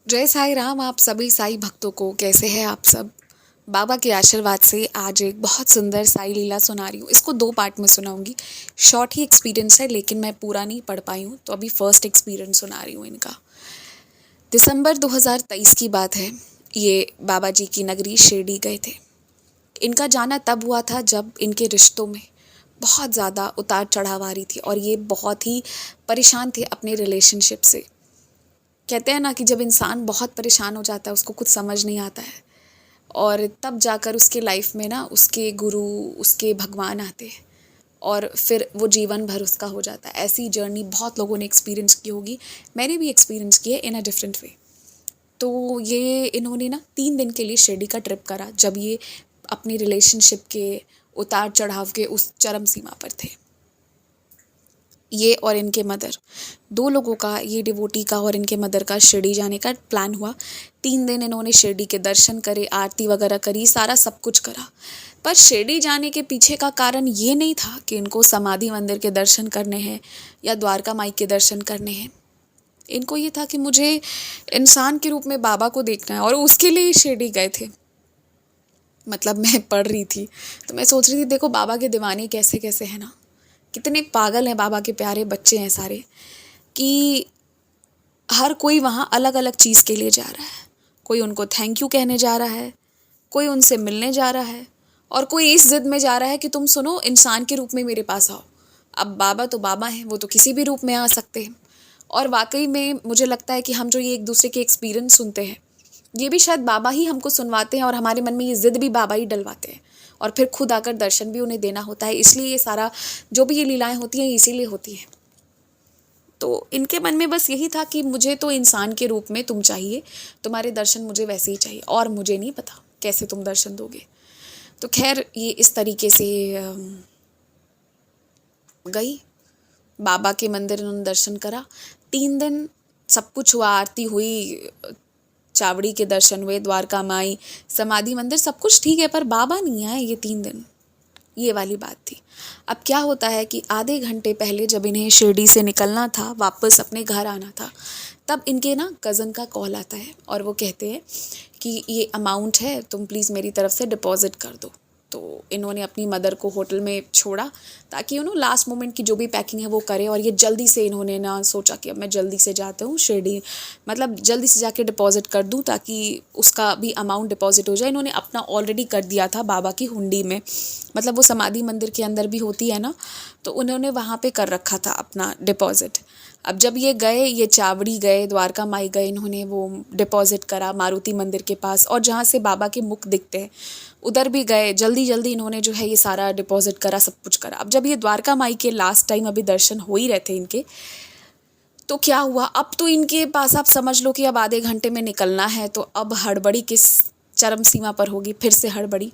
जय साईं राम। आप सभी साईं भक्तों को कैसे हैं आप सब। बाबा के आशीर्वाद से आज एक बहुत सुंदर साईं लीला सुना रही हूँ। इसको 2 पार्ट में सुनाऊंगी। शॉर्ट ही एक्सपीरियंस है लेकिन मैं पूरा नहीं पढ़ पाई हूँ, तो अभी फर्स्ट एक्सपीरियंस सुना रही हूँ इनका। दिसंबर 2023 की बात है। ये बाबा जी की नगरी शिरडी गए थे। इनका जाना तब हुआ था जब इनके रिश्तों में बहुत ज़्यादा उतार चढ़ाव आ रही थी और ये बहुत ही परेशान थे अपने रिलेशनशिप से। कहते हैं ना कि जब इंसान बहुत परेशान हो जाता है उसको कुछ समझ नहीं आता है, और तब जाकर उसके लाइफ में ना उसके गुरु, उसके भगवान आते हैं और फिर वो जीवन भर उसका हो जाता है। ऐसी जर्नी बहुत लोगों ने एक्सपीरियंस की होगी, मैंने भी एक्सपीरियंस की है इन अ डिफरेंट वे। तो ये इन्होंने ना 3 दिन के लिए शिरडी का ट्रिप करा जब ये अपनी रिलेशनशिप के उतार चढ़ाव के उस चरम सीमा पर थे। ये और इनके मदर, 2 लोगों का, ये डिवोटी का और इनके मदर का शिरडी जाने का प्लान हुआ। 3 दिन इन्होंने शिरडी के दर्शन करे, आरती वगैरह करी, सारा सब कुछ करा। पर शिरडी जाने के पीछे का कारण ये नहीं था कि इनको समाधि मंदिर के दर्शन करने हैं या द्वारका माई के दर्शन करने हैं। इनको ये था कि मुझे इंसान के रूप में बाबा को देखना है, और उसके लिए ही शिरडी गए थे। मतलब मैं पढ़ रही थी तो मैं सोच रही थी, देखो बाबा के दीवाने कैसे कैसे हैं ना, कितने पागल हैं बाबा के प्यारे बच्चे हैं सारे, कि हर कोई वहाँ अलग अलग चीज़ के लिए जा रहा है। कोई उनको थैंक यू कहने जा रहा है, कोई उनसे मिलने जा रहा है, और कोई इस जिद में जा रहा है कि तुम सुनो, इंसान के रूप में मेरे पास आओ। अब बाबा तो बाबा हैं, वो तो किसी भी रूप में आ सकते हैं। और वाकई में मुझे लगता है कि हम जो ये एक दूसरे के एक्सपीरियंस सुनते हैं, ये भी शायद बाबा ही हमको सुनवाते हैं, और हमारे मन में ये जिद भी बाबा ही डलवाते हैं, और फिर खुद आकर दर्शन भी उन्हें देना होता है। इसलिए ये सारा जो भी ये लीलाएं होती हैं इसीलिए होती हैं। तो इनके मन में बस यही था कि मुझे तो इंसान के रूप में तुम चाहिए, तुम्हारे दर्शन मुझे वैसे ही चाहिए, और मुझे नहीं पता कैसे तुम दर्शन दोगे। तो खैर ये इस तरीके से गई बाबा के मंदिर, इन्होंने दर्शन करा। 3 दिन सब कुछ हुआ, आरती हुई, चावड़ी के दर्शन हुए, द्वारका माई, समाधि मंदिर, सब कुछ ठीक है, पर बाबा नहीं आए ये 3 दिन। ये वाली बात थी। अब क्या होता है कि आधे घंटे पहले जब इन्हें शिरडी से निकलना था, वापस अपने घर आना था, तब इनके ना कज़न का कॉल आता है और वो कहते हैं कि ये अमाउंट है, तुम प्लीज़ मेरी तरफ से डिपॉज़िट कर दो। तो इन्होंने अपनी मदर को होटल में छोड़ा ताकि लास्ट मोमेंट की जो भी पैकिंग है वो करे, और ये जल्दी से इन्होंने ना सोचा कि अब मैं जल्दी से जाता हूँ शिरडी, मतलब जल्दी से जाके डिपॉज़िट कर दूँ ताकि उसका भी अमाउंट डिपॉज़िट हो जाए। इन्होंने अपना ऑलरेडी कर दिया था बाबा की हुंडी में, मतलब वो समाधि मंदिर के अंदर भी होती है ना, तो उन्होंने वहाँ पे कर रखा था अपना डिपॉज़िट। अब जब ये गए, ये चावड़ी गए, द्वारका माई गए, इन्होंने वो डिपॉज़िट करा मारुति मंदिर के पास, और जहाँ से बाबा के मुख दिखते हैं उधर भी गए। जल्दी जल्दी इन्होंने जो है ये सारा डिपॉज़िट करा, सब कुछ करा। अब जब ये द्वारका माई के लास्ट टाइम अभी दर्शन हो ही रहे थे इनके, तो क्या हुआ, अब तो इनके पास आप समझ लो कि अब आधे घंटे में निकलना है, तो अब हड़बड़ी किस चरम सीमा पर होगी, फिर से हड़बड़ी।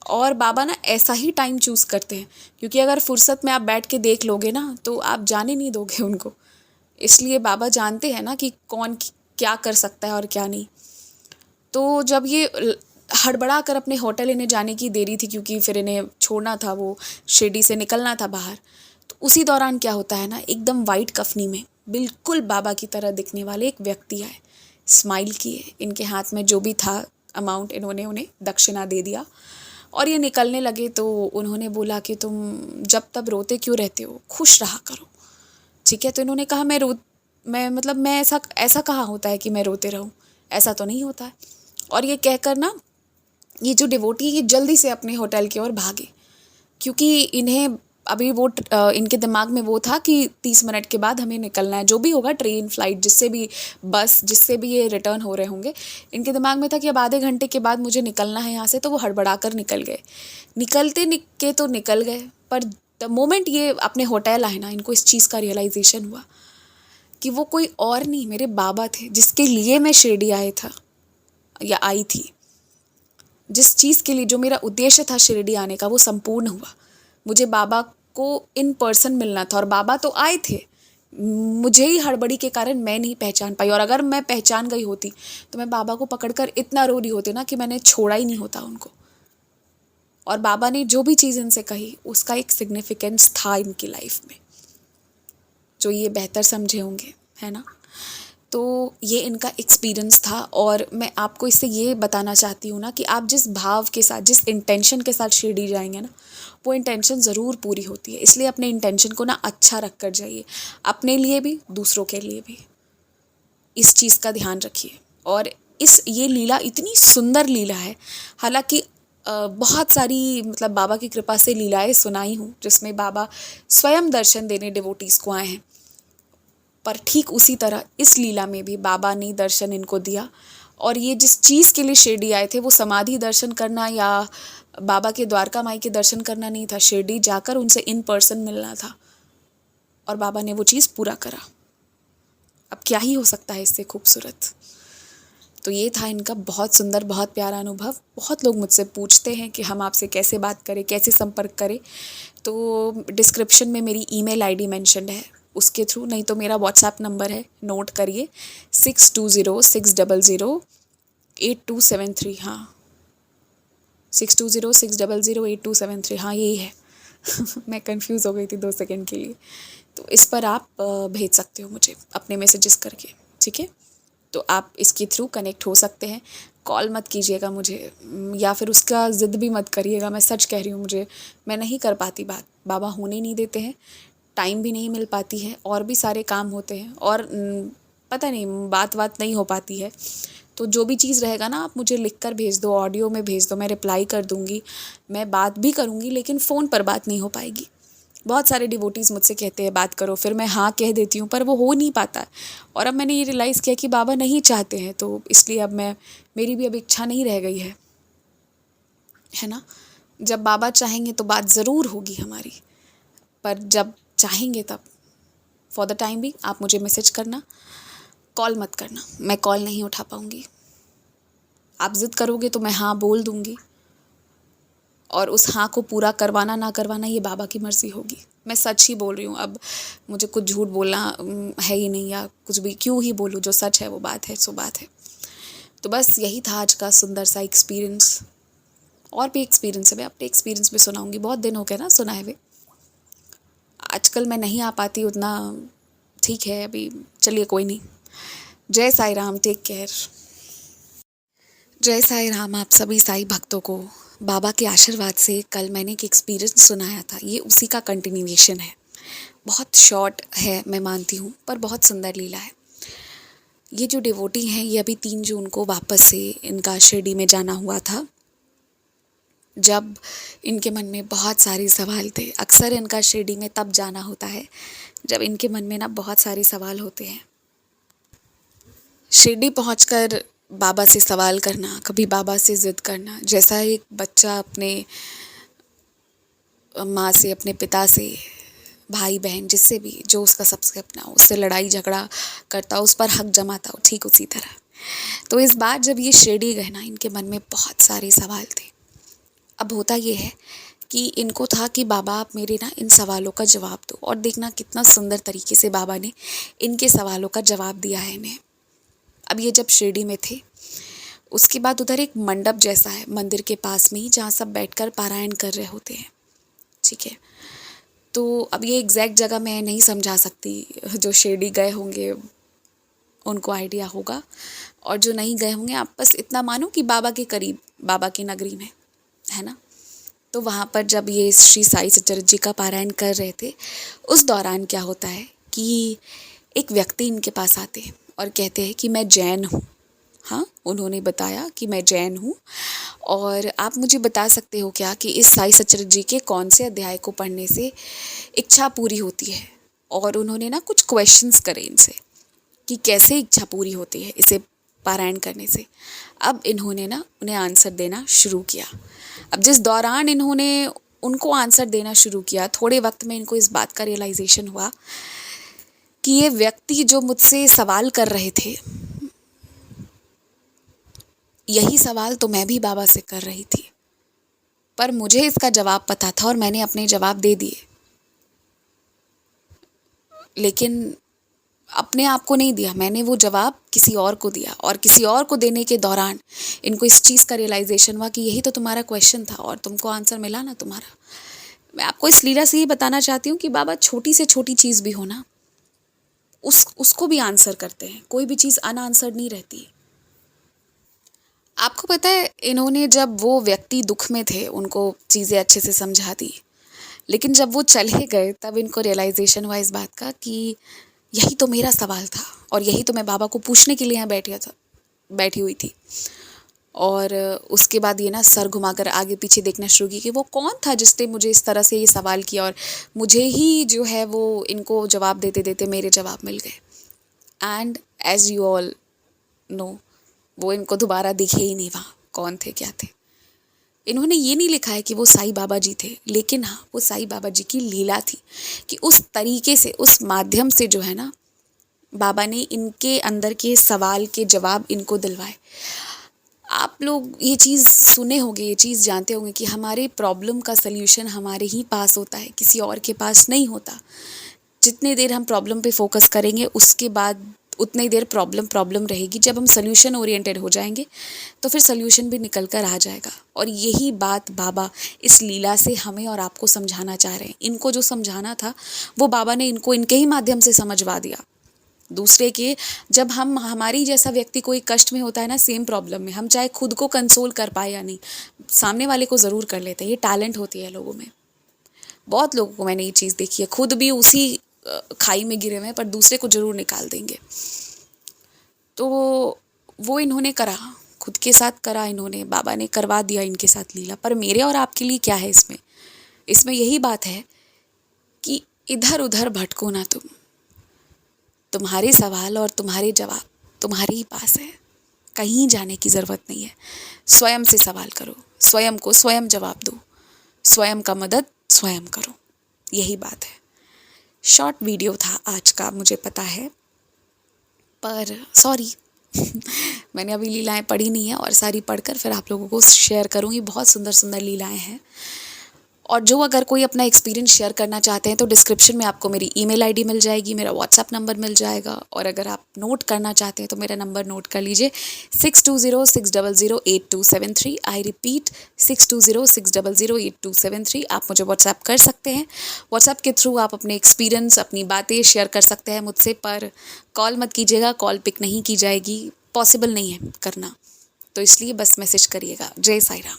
और बाबा ना ऐसा ही टाइम चूज़ करते हैं, क्योंकि अगर फुर्सत में आप बैठ के देख लोगे ना तो आप जाने नहीं दोगे उनको। इसलिए बाबा जानते हैं ना कि कौन क्या कर सकता है और क्या नहीं। तो जब ये हड़बड़ा कर अपने होटल इन्हें जाने की देरी थी, क्योंकि फिर इन्हें छोड़ना था, वो शिरडी से निकलना था बाहर, तो उसी दौरान क्या होता है ना, एकदम वाइट कफनी में बिल्कुल बाबा की तरह दिखने वाले एक व्यक्ति आए, स्माइल किए, इनके हाथ में जो भी था अमाउंट इन्होंने उन्हें दक्षिणा दे दिया, और ये निकलने लगे। तो उन्होंने बोला कि तुम जब तब रोते क्यों रहते हो, खुश रहा करो। ठीक है, तो इन्होंने कहा मैं मतलब मैं ऐसा ऐसा कहाँ होता है कि मैं रोते रहूं, ऐसा तो नहीं होता है। और ये कहकर ना ये जो डिवोटी है ये जल्दी से अपने होटल की ओर भागे, क्योंकि इन्हें अभी वो इनके दिमाग में वो था कि 30 मिनट के बाद हमें निकलना है, जो भी होगा, ट्रेन, फ्लाइट, जिससे भी, बस, जिससे भी ये रिटर्न हो रहे होंगे, इनके दिमाग में था कि अब आधे घंटे के बाद मुझे निकलना है यहाँ से। तो वो हड़बड़ा कर निकल गए। के तो निकल गए, पर द मोमेंट ये अपने होटल आए ना, इनको इस चीज़ का रियलाइजेशन हुआ कि वो कोई और नहीं, मेरे बाबा थे, जिसके लिए मैं शिरडी आया था या आई थी। जिस चीज़ के लिए, जो मेरा उद्देश्य था शिरडी आने का, वो संपूर्ण हुआ। मुझे बाबा को इन पर्सन मिलना था, और बाबा तो आए थे, मुझे ही हड़बड़ी के कारण मैं नहीं पहचान पाई। और अगर मैं पहचान गई होती तो मैं बाबा को पकड़कर इतना रो रही होती ना कि मैंने छोड़ा ही नहीं होता उनको। और बाबा ने जो भी चीज़ इनसे कही उसका एक सिग्निफिकेंस था इनकी लाइफ में, जो ये बेहतर समझे होंगे, है ना। तो तो ये इनका एक्सपीरियंस था और मैं आपको इससे ये बताना चाहती हूँ ना कि आप जिस भाव के साथ, जिस इंटेंशन के साथ शिरडी जाएंगे ना, वो इंटेंशन ज़रूर पूरी होती है। इसलिए अपने इंटेंशन को ना अच्छा रख कर जाइए, अपने लिए भी दूसरों के लिए भी। इस चीज़ का ध्यान रखिए। और ये लीला इतनी सुंदर लीला है, हालांकि बहुत सारी मतलब बाबा की कृपा से लीलाएं सुनाई हूँ जिसमें बाबा स्वयं दर्शन देने डिवोटीज़ को आए हैं, पर ठीक उसी तरह इस लीला में भी बाबा ने दर्शन इनको दिया। और ये जिस चीज़ के लिए शिरडी आए थे वो समाधि दर्शन करना या बाबा के द्वारका माई के दर्शन करना नहीं था, शिरडी जाकर उनसे इन पर्सन मिलना था, और बाबा ने वो चीज़ पूरा करा। अब क्या ही हो सकता है इससे खूबसूरत। तो ये था इनका बहुत सुंदर, बहुत प्यारा अनुभव। बहुत लोग मुझसे पूछते हैं कि हम आपसे कैसे बात करें, कैसे संपर्क करें, तो डिस्क्रिप्शन में मेरी ईमेल आईडी मेंशन्ड है, उसके थ्रू, नहीं तो मेरा व्हाट्सएप नंबर है, नोट करिए 6206008273। हाँ, 6206008273, हाँ यही है। मैं कंफ्यूज हो गई थी 2 सेकंड के लिए। तो इस पर आप भेज सकते हो मुझे अपने मैसेजेस करके, ठीक है। तो आप इसके थ्रू कनेक्ट हो सकते हैं। कॉल मत कीजिएगा मुझे, या फिर उसका ज़िद भी मत करिएगा। मैं सच कह रही हूँ, मैं नहीं कर पाती बात, बाबा होने नहीं देते हैं, टाइम भी नहीं मिल पाती है, और भी सारे काम होते हैं, और पता नहीं बात नहीं हो पाती है। तो जो भी चीज़ रहेगा ना, आप मुझे लिख कर भेज दो, ऑडियो में भेज दो, मैं रिप्लाई कर दूँगी, मैं बात भी करूँगी, लेकिन फ़ोन पर बात नहीं हो पाएगी। बहुत सारे डिवोटीज़ मुझसे कहते हैं बात करो, फिर मैं हाँ कह देती हूँ, पर वो हो नहीं पाता। और अब मैंने ये रियलाइज़ किया कि बाबा नहीं चाहते हैं, तो इसलिए अब मेरी भी अब इच्छा नहीं रह गई है ना। जब बाबा चाहेंगे तो बात ज़रूर होगी हमारी, पर जब चाहेंगे तब। फॉर द टाइम भी आप मुझे मैसेज करना, कॉल मत करना, मैं कॉल नहीं उठा पाऊँगी। आप ज़िद करोगे तो मैं हाँ बोल दूँगी, और उस हाँ को पूरा करवाना ना करवाना ये बाबा की मर्ज़ी होगी। मैं सच ही बोल रही हूँ, अब मुझे कुछ झूठ बोलना है ही नहीं, या कुछ भी क्यों ही बोलूँ, जो सच है वो बात है, सो बात है। तो बस यही था आज का सुंदर सा एक्सपीरियंस। और भी एक्सपीरियंस है, मैं अपने एक्सपीरियंस भी सुनाऊँगी, बहुत दिन हो गए ना सुनाए हुए। आजकल मैं नहीं आ पाती उतना, ठीक है, अभी चलिए कोई नहीं। जय साई राम, टेक केयर। जय साई राम आप सभी साई भक्तों को। बाबा के आशीर्वाद से कल मैंने एक एक्सपीरियंस सुनाया था, ये उसी का कंटिन्यूएशन है। बहुत शॉर्ट है मैं मानती हूँ, पर बहुत सुंदर लीला है। ये जो डिवोटी हैं, ये अभी 3 जून को वापस से इनका शिरडी में जाना हुआ था, जब इनके मन में बहुत सारे सवाल थे। अक्सर इनका शिरडी में तब जाना होता है जब इनके मन में ना बहुत सारे सवाल होते हैं। शिरडी पहुंचकर बाबा से सवाल करना, कभी बाबा से ज़िद करना, जैसा एक बच्चा अपने माँ से, अपने पिता से, भाई बहन जिससे भी, जो उसका सबसे अपना हो, उससे लड़ाई झगड़ा करता, उस पर हक जमाता हो, ठीक उसी तरह। तो इस बार जब ये शिरडी गए ना, इनके मन में बहुत सारे सवाल थे। अब होता ये है कि इनको था कि बाबा आप मेरे ना इन सवालों का जवाब दो, और देखना कितना सुंदर तरीके से बाबा ने इनके सवालों का जवाब दिया है इन्हें। अब ये जब शिरडी में थे, उसके बाद उधर एक मंडप जैसा है मंदिर के पास में ही, जहाँ सब बैठकर पारायण कर रहे होते हैं, ठीक है। तो अब ये एग्जैक्ट जगह मैं नहीं समझा सकती, जो शिरडी गए होंगे उनको आइडिया होगा, और जो नहीं गए होंगे आप बस इतना मानो कि बाबा के करीब, बाबा की नगरी में, है ना। तो वहाँ पर जब ये श्री साई सच्चरित्र जी का पारायण कर रहे थे, उस दौरान क्या होता है कि एक व्यक्ति इनके पास आते हैं और कहते हैं कि मैं जैन हूँ। हाँ, उन्होंने बताया कि मैं जैन हूँ, और आप मुझे बता सकते हो क्या कि इस साई सच्चरित्र जी के कौन से अध्याय को पढ़ने से इच्छा पूरी होती है। और उन्होंने ना कुछ क्वेश्चंस करे इनसे कि कैसे इच्छा पूरी होती है इसे पारायण करने से। अब इन्होंने ना उन्हें आंसर देना शुरू किया। अब जिस दौरान इन्होंने उनको आंसर देना शुरू किया, थोड़े वक्त में इनको इस बात का रियलाइजेशन हुआ कि ये व्यक्ति जो मुझसे सवाल कर रहे थे, यही सवाल तो मैं भी बाबा से कर रही थी, पर मुझे इसका जवाब पता था और मैंने अपने जवाब दे दिए, लेकिन अपने आप को नहीं दिया, मैंने वो जवाब किसी और को दिया। और किसी और को देने के दौरान इनको इस चीज़ का रियलाइजेशन हुआ कि यही तो तुम्हारा क्वेश्चन था और तुमको आंसर मिला ना तुम्हारा। मैं आपको इस लीला से ये बताना चाहती हूँ कि बाबा छोटी से छोटी चीज़ भी हो ना, उसको भी आंसर करते हैं, कोई भी चीज़ अनआंसर्ड नहीं रहती। आपको पता है, इन्होंने जब वो व्यक्ति दुख में थे उनको चीज़ें अच्छे से समझा दी, लेकिन जब वो चले गए तब इनको रियलाइजेशन हुआ इस बात का कि यही तो मेरा सवाल था और यही तो मैं बाबा को पूछने के लिए यहाँ बैठी हुई थी। और उसके बाद ये ना सर घुमाकर आगे पीछे देखना शुरू की कि वो कौन था जिसने मुझे इस तरह से ये सवाल किया, और मुझे ही जो है वो इनको जवाब देते देते मेरे जवाब मिल गए। And as you all know, वो इनको दोबारा दिखे ही नहीं वहाँ कौन थे क्या थे। इन्होंने ये नहीं लिखा है कि वो साईं बाबा जी थे, लेकिन हाँ वो साईं बाबा जी की लीला थी कि उस तरीके से, उस माध्यम से जो है ना, बाबा ने इनके अंदर के सवाल के जवाब इनको दिलवाए। आप लोग ये चीज़ सुने होंगे, ये चीज़ जानते होंगे कि हमारे प्रॉब्लम का सल्यूशन हमारे ही पास होता है, किसी और के पास नहीं होता। जितने देर हम प्रॉब्लम पे फोकस करेंगे उसके बाद उतनी देर प्रॉब्लम रहेगी। जब हम सल्यूशन ओरिएंटेड हो जाएंगे तो फिर सल्यूशन भी निकल कर आ जाएगा। और यही बात बाबा इस लीला से हमें और आपको समझाना चाह रहे हैं। इनको जो समझाना था वो बाबा ने इनको इनके ही माध्यम से समझवा दिया। दूसरे के, जब हम, हमारी जैसा व्यक्ति कोई कष्ट में होता है ना, सेम प्रॉब्लम में, हम चाहे खुद को कंसोल कर पाए या नहीं, सामने वाले को ज़रूर कर लेते हैं। ये टैलेंट होती है लोगों में। बहुत लोगों को मैंने ये चीज़ देखी है, खुद भी उसी खाई में गिरे हुए हैं पर दूसरे को ज़रूर निकाल देंगे। तो वो इन्होंने करा, खुद के साथ करा इन्होंने, बाबा ने करवा दिया इनके साथ लीला। पर मेरे और आपके लिए क्या है इसमें यही बात है कि इधर उधर भटको ना तुम। तुम्हारे सवाल और तुम्हारे जवाब तुम्हारे ही पास है, कहीं जाने की ज़रूरत नहीं है। स्वयं से सवाल करो, स्वयं को स्वयं जवाब दो, स्वयं का मदद स्वयं करो, यही बात है। शॉर्ट वीडियो था आज का, मुझे पता है, पर सॉरी मैंने अभी लीलाएं पढ़ी नहीं है और सारी पढ़कर फिर आप लोगों को शेयर करूँगी। बहुत सुंदर सुंदर लीलाएं हैं। और जो अगर कोई अपना एक्सपीरियंस शेयर करना चाहते हैं तो डिस्क्रिप्शन में आपको मेरी ईमेल आईडी मिल जाएगी, मेरा व्हाट्सएप नंबर मिल जाएगा। और अगर आप नोट करना चाहते हैं तो मेरा नंबर नोट कर लीजिए, 6206008273। I repeat 6206008273। आप मुझे व्हाट्सएप कर सकते हैं। व्हाट्सएप के थ्रू आप अपने एक्सपीरियंस, अपनी बातें शेयर कर सकते हैं मुझसे, पर कॉल मत कीजिएगा, कॉल पिक नहीं की जाएगी, पॉसिबल नहीं है करना, तो इसलिए बस मैसेज करिएगा। जय साईं राम।